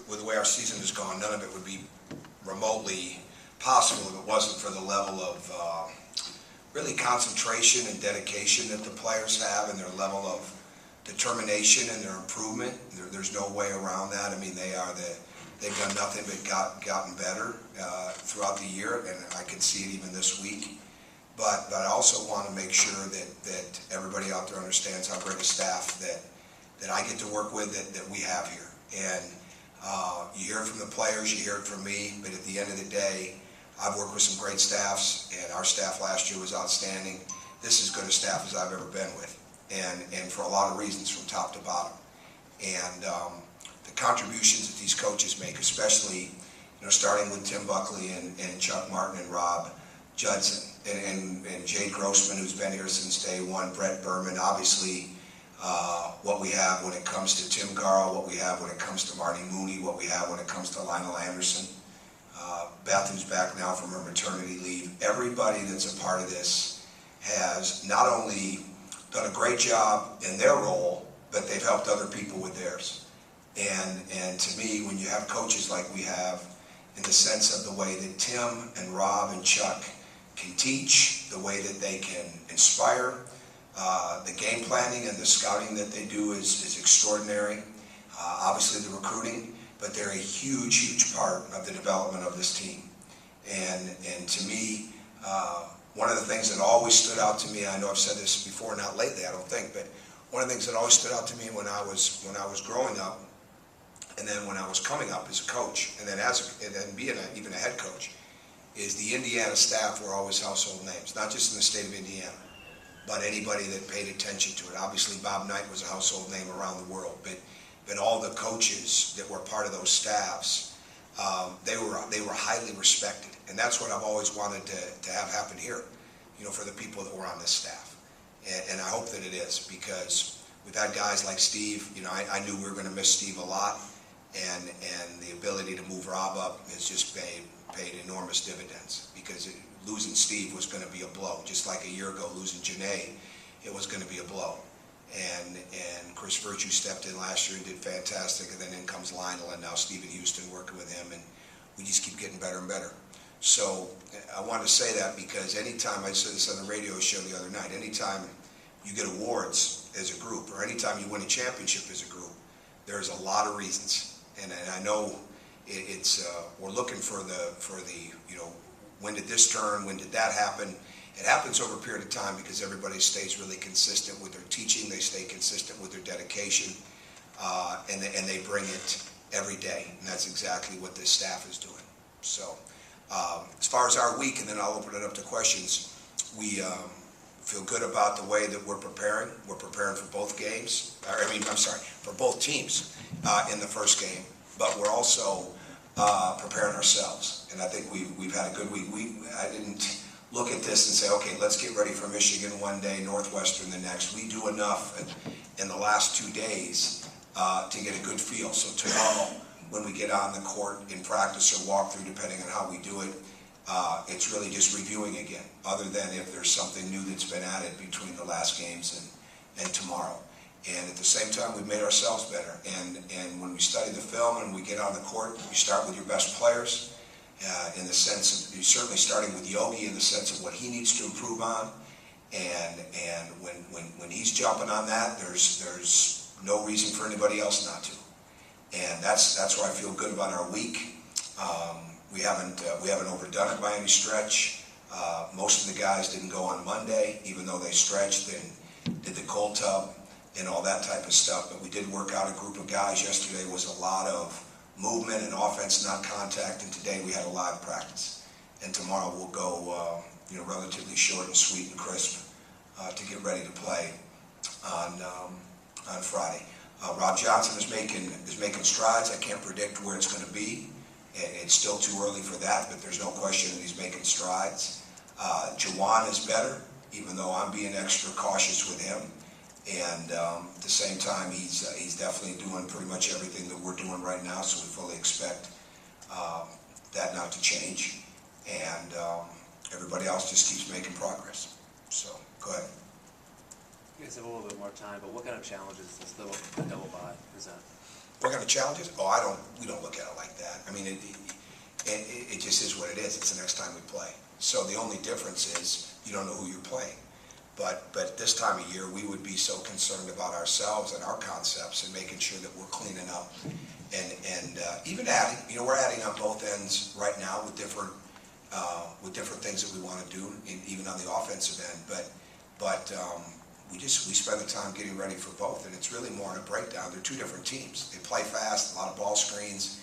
with the way our season has gone, none of it would be remotely possible if it wasn't for the level of really concentration and dedication that the players have, and their level of determination and their improvement. There's no way around that. I mean, they've done nothing but gotten better throughout the year, and I can see it even this week. But I also want to make sure that everybody out there understands how great a staff that I get to work with, that we have here. And you hear it from the players, you hear it from me, but at the end of the day, I've worked with some great staffs, and our staff last year was outstanding. This is as good a staff as I've ever been with, and for a lot of reasons, from top to bottom. And the contributions that these coaches make, especially starting with Tim Buckley and Chuck Martin and Rob Judson and Jade Grossman, who's been here since day one, Brett Berman, obviously what we have when it comes to Tim Garl, what we have when it comes to Marty Mooney, what we have when it comes to Lionel Anderson, Beth, who's back now from her maternity leave. Everybody that's a part of this has not only done a great job in their role, but they've helped other people with theirs. And to me, when you have coaches like we have, in the sense of the way that Tim and Rob and Chuck can teach, the way that they can inspire, the game planning and the scouting that they do is extraordinary. Obviously the recruiting, but they're a huge part of the development of this team. And to me, one of the things that always stood out to me, I know I've said this before, not lately I don't think, but one of the things that always stood out to me when I was growing up, and then when I was coming up as a coach, and then being even a head coach, is the Indiana staff were always household names, not just in the state of Indiana, but anybody that paid attention to it. Obviously Bob Knight was a household name around the world, but all the coaches that were part of those staffs, they were highly respected, and that's what I've always wanted to have happen here, for the people that were on this staff, and I hope that it is, because we've had guys like Steve. I knew we were going to miss Steve a lot, and the ability to move Rob up has just paid enormous dividends, because losing Steve was going to be a blow, just like a year ago losing Janae, it was going to be a blow. And Chris Virtue stepped in last year and did fantastic, and then in comes Lionel, and now Stephen Houston working with him, and we just keep getting better and better. So I wanted to say that because anytime, I said this on the radio show the other night, anytime you get awards as a group, or anytime you win a championship as a group, there's a lot of reasons. And I know it's we're looking for the when did this turn, when did that happen? It happens over a period of time because everybody stays really consistent with their teaching, they stay consistent with their dedication, and they bring it every day, and that's exactly what this staff is doing. So as far as our week, and then I'll open it up to questions, we feel good about the way that we're preparing. We're preparing for both games, for both teams in the first game, but we're also preparing ourselves, and I think we've had a good week. I didn't look at this and say, okay, let's get ready for Michigan one day, Northwestern the next. We do enough in the last 2 days to get a good feel. So tomorrow, when we get on the court in practice or walkthrough, depending on how we do it, it's really just reviewing again, other than if there's something new that's been added between the last games and tomorrow. And at the same time, we've made ourselves better. And when we study the film and we get on the court, you start with your best players, in the sense of, you're certainly starting with Yogi in the sense of what he needs to improve on. And when he's jumping on that, there's no reason for anybody else not to. And that's where I feel good about our week. We haven't overdone it by any stretch. Most of the guys didn't go on Monday, even though they stretched and did the cold tub and all that type of stuff. But we did work out a group of guys. Yesterday was a lot of movement and offense, not contact, and today we had a live practice. And tomorrow we'll go relatively short and sweet and crisp to get ready to play on Friday. Rob Johnson is making strides. I can't predict where it's going to be. It's still too early for that, but there's no question that he's making strides. Jawan is better, even though I'm being extra cautious with him. And at the same time, he's definitely doing pretty much everything that we're doing right now, so we fully expect that not to change. And everybody else just keeps making progress. So, go ahead. You guys have a little bit more time, but what kind of challenges does the double bye present? What kind of challenges? We don't look at mean, it just is what it is. It's the next time we play. So the only difference is you don't know who you're playing. But this time of year, we would be so concerned about ourselves and our concepts and making sure that we're cleaning up and even adding. You know, we're adding on both ends right now with different things that we want to do, even on the offensive end. But we spend the time getting ready for both, and it's really more in a breakdown. They're two different teams. They play fast, a lot of ball screens,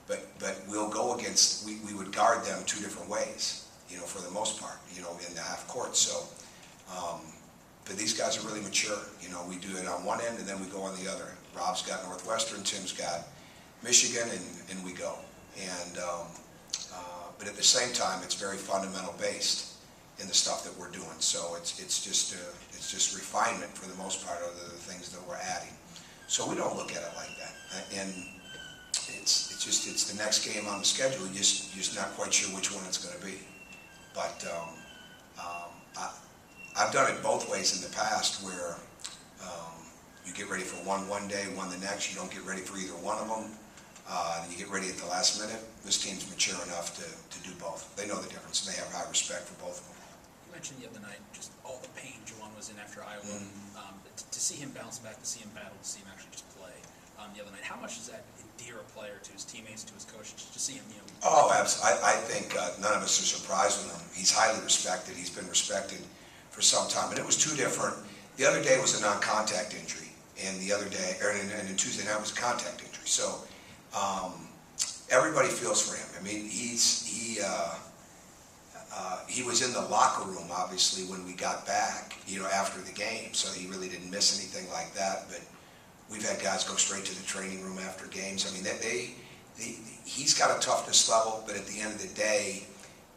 but we'll go against. We would guard them two different ways. You know, for the most part. You know, in the half court. So. But these guys are really mature. You know, we do it on one end and then we go on the other. Rob's got Northwestern, Tim's got Michigan, and we go. And but at the same time, it's very fundamental based in the stuff that we're doing. So it's just refinement for the most part of the things that we're adding. So we don't look at it like that. And it's the next game on the schedule. You're just not quite sure which one it's going to be. But I've done it both ways in the past where you get ready for one day, one the next. You don't get ready for either one of them. You get ready at the last minute. This team's mature enough to do both. They know the difference, and they have high respect for both of them. You mentioned the other night just all the pain Juwan was in after Iowa. To see him bounce back, to see him battle, to see him actually just play the other night. How much does that endear a player to his teammates, to his coach, just to see him, you know? Oh, absolutely. I think none of us are surprised with him. He's highly respected. He's been respected for some time, and it was two different. The other day was a non-contact injury, and the other day, and then Tuesday night was a contact injury. So everybody feels for him. I mean, he was in the locker room obviously when we got back, you know, after the game, so he really didn't miss anything like that. But we've had guys go straight to the training room after games. I mean, he's got a toughness level, but at the end of the day,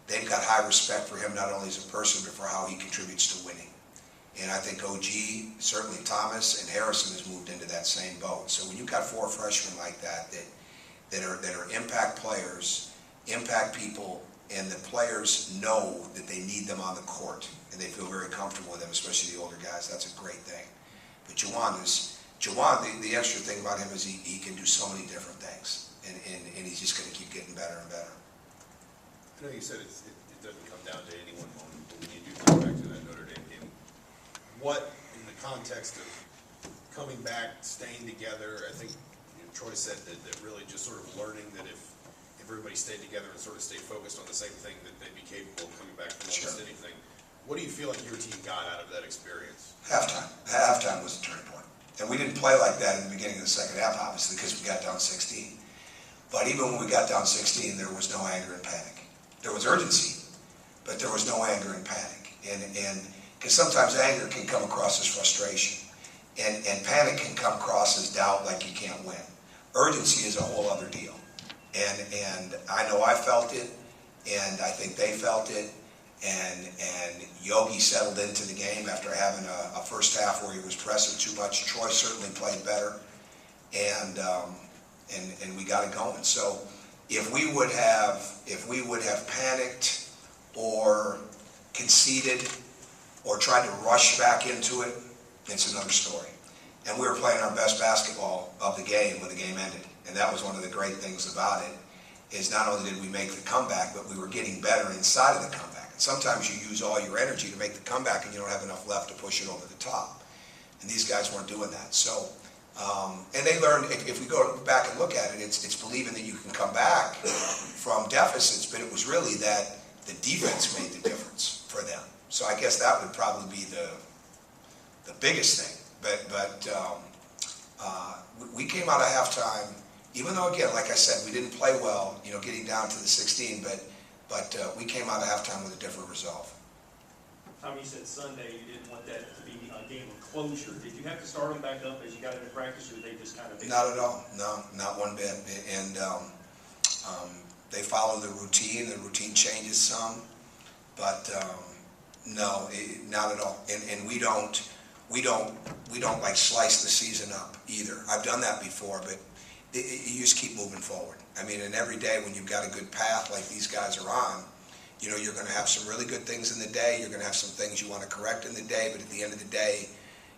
they've got high respect for him, not only as a person, but for how he contributes to winning. And I think OG, certainly Thomas, and Harrison has moved into that same boat. So when you've got four freshmen like that are impact players, impact people, and the players know that they need them on the court, and they feel very comfortable with them, especially the older guys, that's a great thing. But Juwan, the extra thing about him is he can do so many different things, and he's just going to keep getting better and better. I know you said it doesn't come down to any one moment, but when you do come back to that Notre Dame game, what, in the context of coming back, staying together, I think Troy said that really just sort of learning that if everybody stayed together and sort of stayed focused on the same thing, that they'd be capable of coming back from almost anything. What do you feel like your team got out of that experience? Halftime. Halftime was the turning point. And we didn't play like that in the beginning of the second half, obviously, because we got down 16. But even when we got down 16, there was no anger and panic. There was urgency, but there was no anger and panic. And because sometimes anger can come across as frustration, and panic can come across as doubt, like you can't win. Urgency is a whole other deal. And I know I felt it, and I think they felt it, and Yogi settled into the game after having a first half where he was pressing too much. Troy certainly played better, and we got it going. So if we would have panicked or conceded or tried to rush back into it, it's another story. And we were playing our best basketball of the game when the game ended. And that was one of the great things about it, is not only did we make the comeback, but we were getting better inside of the comeback. And sometimes you use all your energy to make the comeback and you don't have enough left to push it over the top. And these guys weren't doing that. So, and they learned, if we go back and look at it, it's believing that you can come back from deficits, but it was really that the defense made the difference for them. So I guess that would probably be the biggest thing. But we came out of halftime, even though, again, like I said, we didn't play well, you know, getting down to the 16, but we came out of halftime with a different resolve. Tom, you said Sunday you didn't want that to be a game of closure. Did you have to start them back up as you got into practice, or did they just kind of... Not at all. No, not one bit. And they follow the routine. The routine changes some, but no, not at all. And we don't like slice the season up either. I've done that before, but you just keep moving forward. I mean, and every day when you've got a good path like these guys are on, you know, you're going to have some really good things in the day. You're going to have some things you want to correct in the day, but at the end of the day,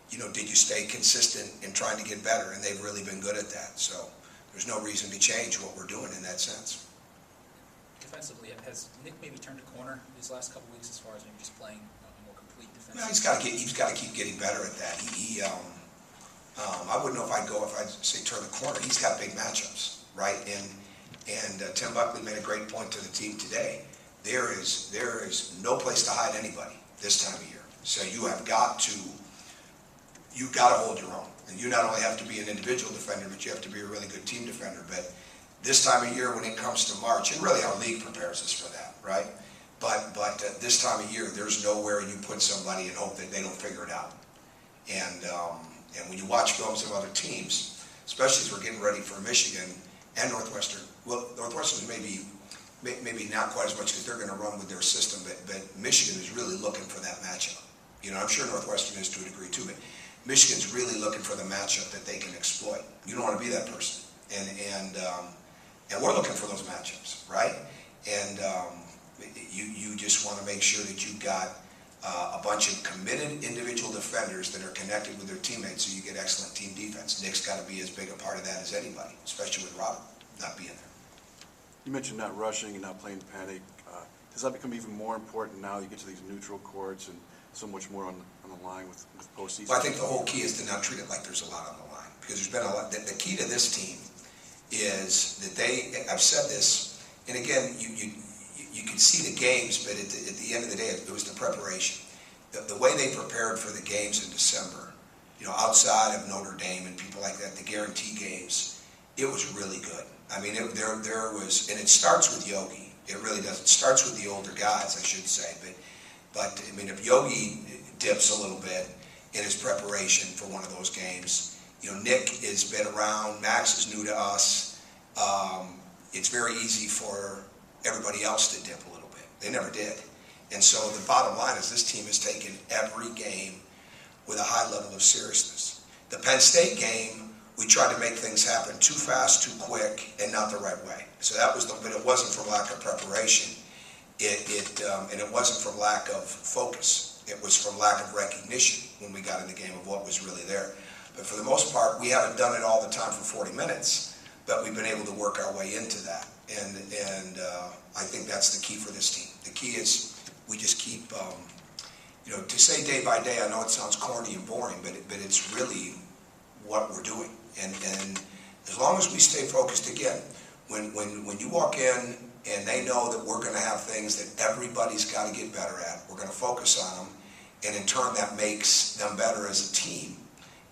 you know, did you stay consistent in trying to get better? And they've really been good at that. So there's no reason to change what we're doing in that sense. Defensively, has Nick maybe turned a corner these last couple weeks as far as maybe just playing a more complete defense? Well, he's got to keep getting better at that. I wouldn't know if I'd say turn the corner. He's got big matchups, right? And Tim Buckley made a great point to the team today. There is no place to hide anybody this time of year. So you got to hold your own. And you not only have to be an individual defender, but you have to be a really good team defender. But this time of year, when it comes to March, and really our league prepares us for that, right? But this time of year, there's nowhere you put somebody and hope that they don't figure it out. And when you watch films of other teams, especially as we're getting ready for Michigan and Northwestern, well, Northwestern's maybe not quite as much because they're going to run with their system, but Michigan is really looking for that matchup. You know, I'm sure Northwestern is to a degree too, but Michigan's really looking for the matchup that they can exploit. You don't want to be that person. And we're looking for those matchups, right? And you just want to make sure that you've got a bunch of committed individual defenders that are connected with their teammates so you get excellent team defense. Nick's got to be as big a part of that as anybody, especially with Robert not being there. You mentioned not rushing and not playing panic. Does that become even more important now you get to these neutral courts and so much more on the line with postseason? Well, I think the whole key is to not treat it like there's a lot on the line, because there's been a lot. The key to this team is that I've said this, and again, you can see the games, but at the end of the day, it was the preparation. The way they prepared for the games in December, you know, outside of Notre Dame and people like that, the guarantee games, it was really good. I mean, there was, and it starts with Yogi. It really does. It starts with the older guys, I should say. But I mean, if Yogi dips a little bit in his preparation for one of those games, you know, Nick has been around. Max is new to us. It's very easy for everybody else to dip a little bit. They never did. And so the bottom line is this team has taken every game with a high level of seriousness. The Penn State game, we tried to make things happen too fast, too quick, and not the right way. So that was but it wasn't from lack of preparation. And it wasn't from lack of focus. It was from lack of recognition when we got in the game of what was really there. But for the most part, we haven't done it all the time for 40 minutes, but we've been able to work our way into that. And I think that's the key for this team. The key is we just keep, you know, to say day by day, I know it sounds corny and boring, but it's really what we're doing. And as long as we stay focused, again, when you walk in and they know that we're going to have things that everybody's got to get better at, we're going to focus on them, and in turn that makes them better as a team.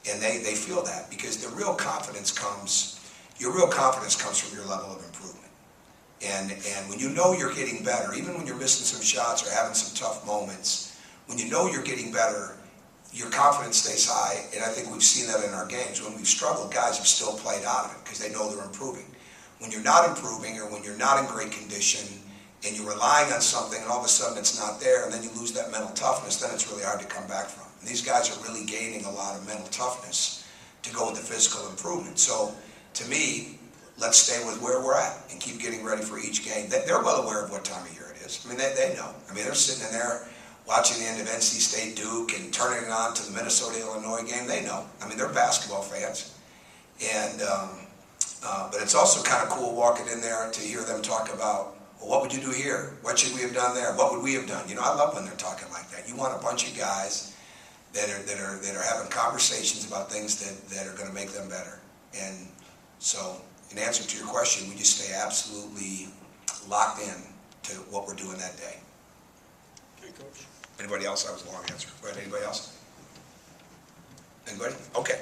And they feel that, because the real confidence comes, your real confidence comes from your level of improvement. And when you know you're getting better, even when you're missing some shots or having some tough moments, when you know you're getting better, your confidence stays high. And I think we've seen that in our games. When we've struggled, guys have still played out of it because they know they're improving. When you're not improving, or when you're not in great condition and you're relying on something and all of a sudden it's not there, and then you lose that mental toughness, then it's really hard to come back from. And these guys are really gaining a lot of mental toughness to go with the physical improvement. So to me, let's stay with where we're at and keep getting ready for each game. They're well aware of what time of year it is. I mean, they know. I mean, they're sitting in there watching the end of NC State Duke and turning it on to the Minnesota-Illinois game. They know. I mean, they're basketball fans. And but it's also kind of cool walking in there to hear them talk about, well, what would you do here? What should we have done there? What would we have done? You know, I love when they're talking like that. You want a bunch of guys that are having conversations about things that are going to make them better. And so, in answer to your question, we just stay absolutely locked in to what we're doing that day. Okay, Coach. Anybody else? That was a long answer. Go ahead, anybody else? Anybody? Okay.